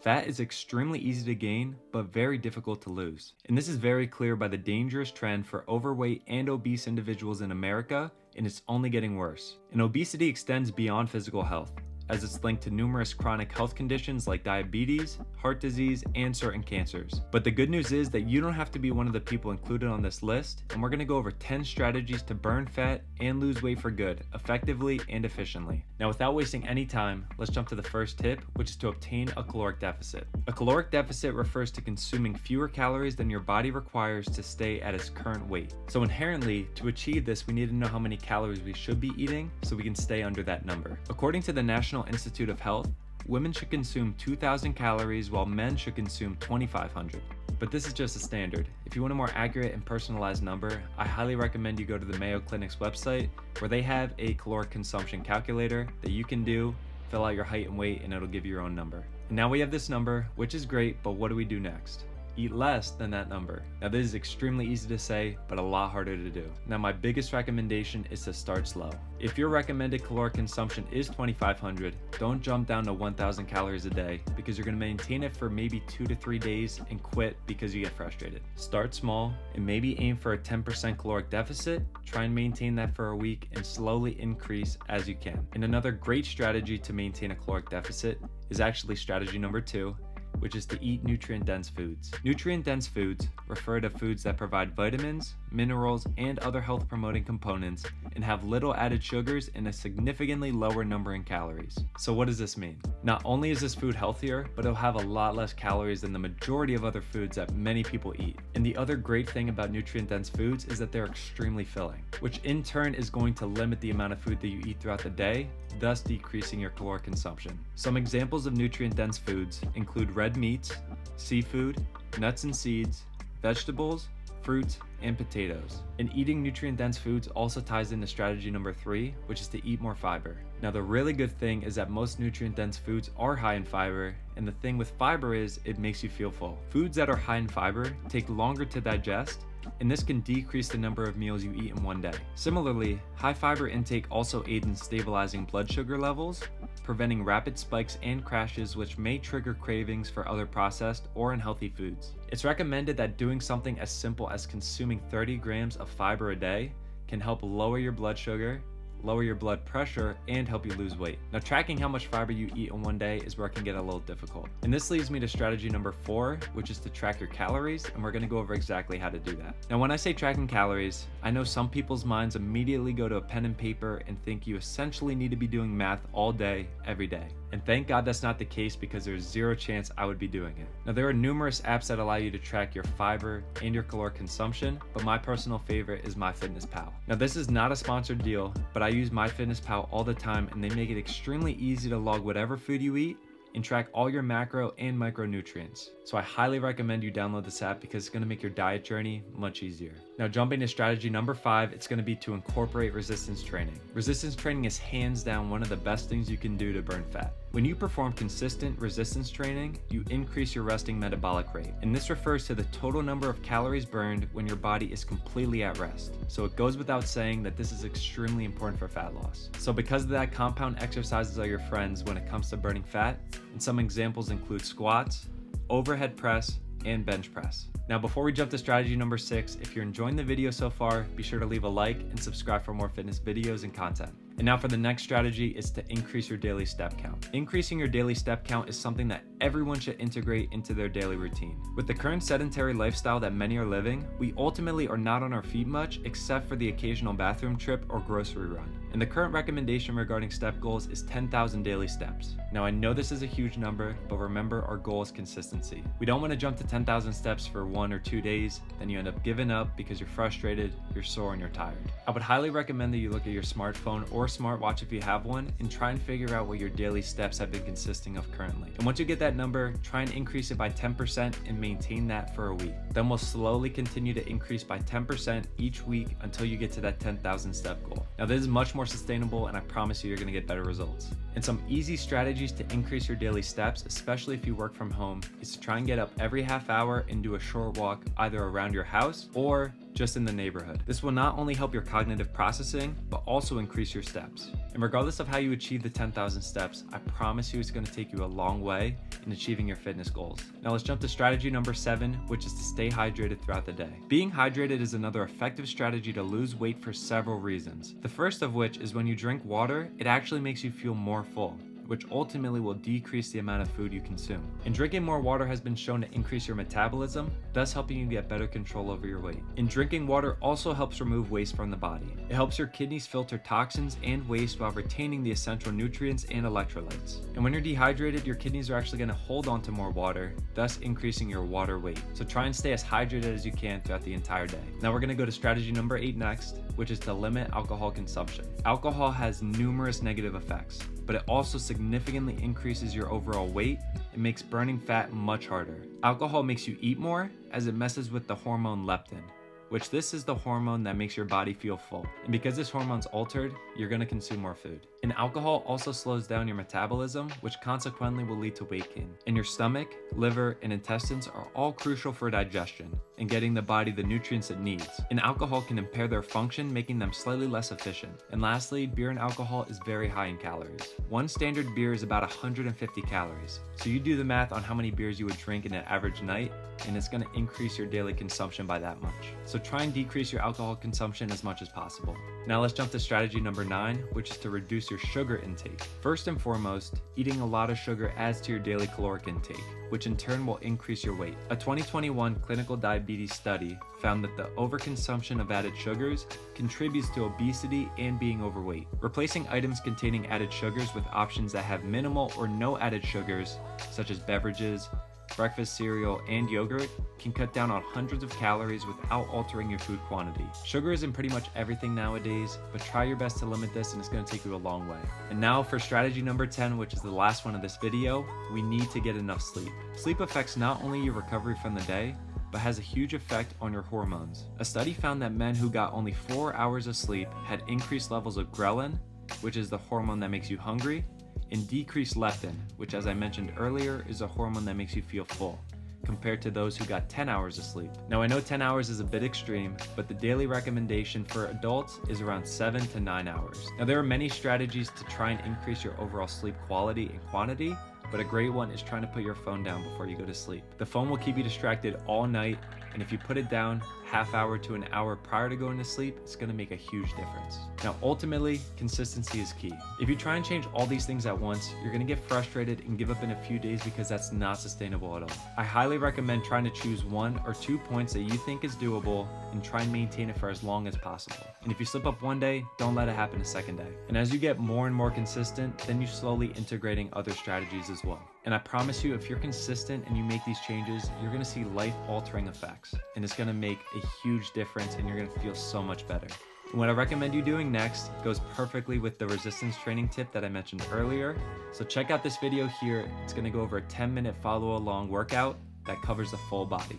Fat is extremely easy to gain, but very difficult to lose. And this is very clear by the dangerous trend for overweight and obese individuals in America, and it's only getting worse. And obesity extends beyond physical health, as it's linked to numerous chronic health conditions like diabetes, heart disease, and certain cancers. But the good news is that you don't have to be one of the people included on this list, and we're gonna go over 10 strategies to burn fat and lose weight for good, effectively and efficiently. Now, without wasting any time, let's jump to the first tip, which is to obtain a caloric deficit. A caloric deficit refers to consuming fewer calories than your body requires to stay at its current weight. So inherently, to achieve this, we need to know how many calories we should be eating so we can stay under that number. According to the National Institute of Health, women should consume 2,000 calories while men should consume 2,500. But this is just a standard. If you want a more accurate and personalized number, I highly recommend you go to the Mayo Clinic's website where they have a caloric consumption calculator that you can do, fill out your height and weight, and it'll give you your own number. And now we have this number, which is great, but what do we do next? Eat less than that number. Now this is extremely easy to say, but a lot harder to do. Now my biggest recommendation is to start slow. If your recommended caloric consumption is 2,500, don't jump down to 1,000 calories a day because you're gonna maintain it for maybe 2 to 3 days and quit because you get frustrated. Start small and maybe aim for a 10% caloric deficit, try and maintain that for a week and slowly increase as you can. And another great strategy to maintain a caloric deficit is actually strategy number 2, which is to eat nutrient-dense foods. Nutrient-dense foods refer to foods that provide vitamins, minerals, and other health-promoting components and have little added sugars and a significantly lower number in calories. So what does this mean? Not only is this food healthier, but it'll have a lot less calories than the majority of other foods that many people eat. And the other great thing about nutrient-dense foods is that they're extremely filling, which in turn is going to limit the amount of food that you eat throughout the day, thus decreasing your caloric consumption. Some examples of nutrient-dense foods include red meats, seafood, nuts and seeds, vegetables, fruits, and potatoes. And eating nutrient-dense foods also ties into strategy number 3, which is to eat more fiber. Now the really good thing is that most nutrient-dense foods are high in fiber, and the thing with fiber is it makes you feel full. Foods that are high in fiber take longer to digest, and this can decrease the number of meals you eat in one day. Similarly, high fiber intake also aids in stabilizing blood sugar levels, preventing rapid spikes and crashes which may trigger cravings for other processed or unhealthy foods. It's recommended that doing something as simple as consuming 30 grams of fiber a day can help lower your blood sugar, lower your blood pressure, and help you lose weight. Now, tracking how much fiber you eat in one day is where it can get a little difficult. And this leads me to strategy number 4, which is to track your calories, and we're gonna go over exactly how to do that. Now, when I say tracking calories, I know some people's minds immediately go to a pen and paper and think you essentially need to be doing math all day, every day. And thank God that's not the case because there's zero chance I would be doing it. Now there are numerous apps that allow you to track your fiber and your caloric consumption, but my personal favorite is MyFitnessPal. Now this is not a sponsored deal, but I use MyFitnessPal all the time and they make it extremely easy to log whatever food you eat and track all your macro and micronutrients. So I highly recommend you download this app because it's gonna make your diet journey much easier. Now jumping to strategy number 5, it's gonna be to incorporate resistance training. Resistance training is hands down one of the best things you can do to burn fat. When you perform consistent resistance training, you increase your resting metabolic rate. And this refers to the total number of calories burned when your body is completely at rest. So it goes without saying that this is extremely important for fat loss. So because of that, compound exercises are your friends when it comes to burning fat. And some examples include squats, overhead press, and bench press. Now before we jump to strategy number 6, if you're enjoying the video so far, be sure to leave a like and subscribe for more fitness videos and content. And now for the next strategy is to increase your daily step count. Increasing your daily step count is something that everyone should integrate into their daily routine. With the current sedentary lifestyle that many are living, we ultimately are not on our feet much except for the occasional bathroom trip or grocery run. And the current recommendation regarding step goals is 10,000 daily steps. Now I know this is a huge number, but remember our goal is consistency. We don't want to jump to 10,000 steps for 1 or 2 days, then you end up giving up because you're frustrated, you're sore, and you're tired. I would highly recommend that you look at your smartphone or smartwatch if you have one and try and figure out what your daily steps have been consisting of currently. And once you get that number, try and increase it by 10% and maintain that for a week. Then we'll slowly continue to increase by 10% each week until you get to that 10,000 step goal. Now this is much more sustainable and I promise you're gonna get better results. And some easy strategies to increase your daily steps, especially if you work from home, is to try and get up every half hour and do a short walk either around your house or just in the neighborhood. This will not only help your cognitive processing, but also increase your steps. And regardless of how you achieve the 10,000 steps, I promise you it's going to take you a long way in achieving your fitness goals. Now let's jump to strategy number 7, which is to stay hydrated throughout the day. Being hydrated is another effective strategy to lose weight for several reasons. The first of which is when you drink water, it actually makes you feel more full, which ultimately will decrease the amount of food you consume. And drinking more water has been shown to increase your metabolism, thus helping you get better control over your weight. And drinking water also helps remove waste from the body. It helps your kidneys filter toxins and waste while retaining the essential nutrients and electrolytes. And when you're dehydrated, your kidneys are actually going to hold on to more water, thus increasing your water weight. So try and stay as hydrated as you can throughout the entire day. Now we're going to go to strategy number 8 next, which is to limit alcohol consumption. Alcohol has numerous negative effects, but it also significantly increases your overall weight and makes burning fat much harder. Alcohol makes you eat more as it messes with the hormone leptin, which this is the hormone that makes your body feel full. And because this hormone's altered, you're gonna consume more food. And alcohol also slows down your metabolism, which consequently will lead to weight gain. And your stomach, liver, and intestines are all crucial for digestion and getting the body the nutrients it needs. And alcohol can impair their function, making them slightly less efficient. And lastly, beer and alcohol is very high in calories. One standard beer is about 150 calories. So you do the math on how many beers you would drink in an average night, and it's gonna increase your daily consumption by that much. So try and decrease your alcohol consumption as much as possible. Now let's jump to strategy number 9, which is to reduce your sugar intake. First and foremost, eating a lot of sugar adds to your daily caloric intake, which in turn will increase your weight. A 2021 clinical diabetes study found that the overconsumption of added sugars contributes to obesity and being overweight. Replacing items containing added sugars with options that have minimal or no added sugars, such as beverages, breakfast cereal, and yogurt, can cut down on hundreds of calories without altering your food quantity. Sugar is in pretty much everything nowadays, but try your best to limit this and it's going to take you a long way. And now for strategy number 10, which is the last one of this video, we need to get enough sleep. Sleep affects not only your recovery from the day, but has a huge effect on your hormones. A study found that men who got only 4 hours of sleep had increased levels of ghrelin, which is the hormone that makes you hungry, and decreased leptin, which as I mentioned earlier is a hormone that makes you feel full, compared to those who got 10 hours of sleep. Now I know 10 hours is a bit extreme, but the daily recommendation for adults is around 7 to 9 hours. Now there are many strategies to try and increase your overall sleep quality and quantity, but a great one is trying to put your phone down before you go to sleep. The phone will keep you distracted all night, and if you put it down half hour to an hour prior to going to sleep, it's gonna make a huge difference. Now, ultimately, consistency is key. If you try and change all these things at once, you're gonna get frustrated and give up in a few days because that's not sustainable at all. I highly recommend trying to choose 1 or 2 points that you think is doable and try and maintain it for as long as possible. And if you slip up one day, don't let it happen a second day. And as you get more and more consistent, then you slowly integrating other strategies as well. And I promise you, if you're consistent and you make these changes, you're gonna see life-altering effects. And it's gonna make a huge difference and you're gonna feel so much better. And what I recommend you doing next goes perfectly with the resistance training tip that I mentioned earlier. So check out this video here. It's gonna go over a 10-minute follow-along workout that covers the full body.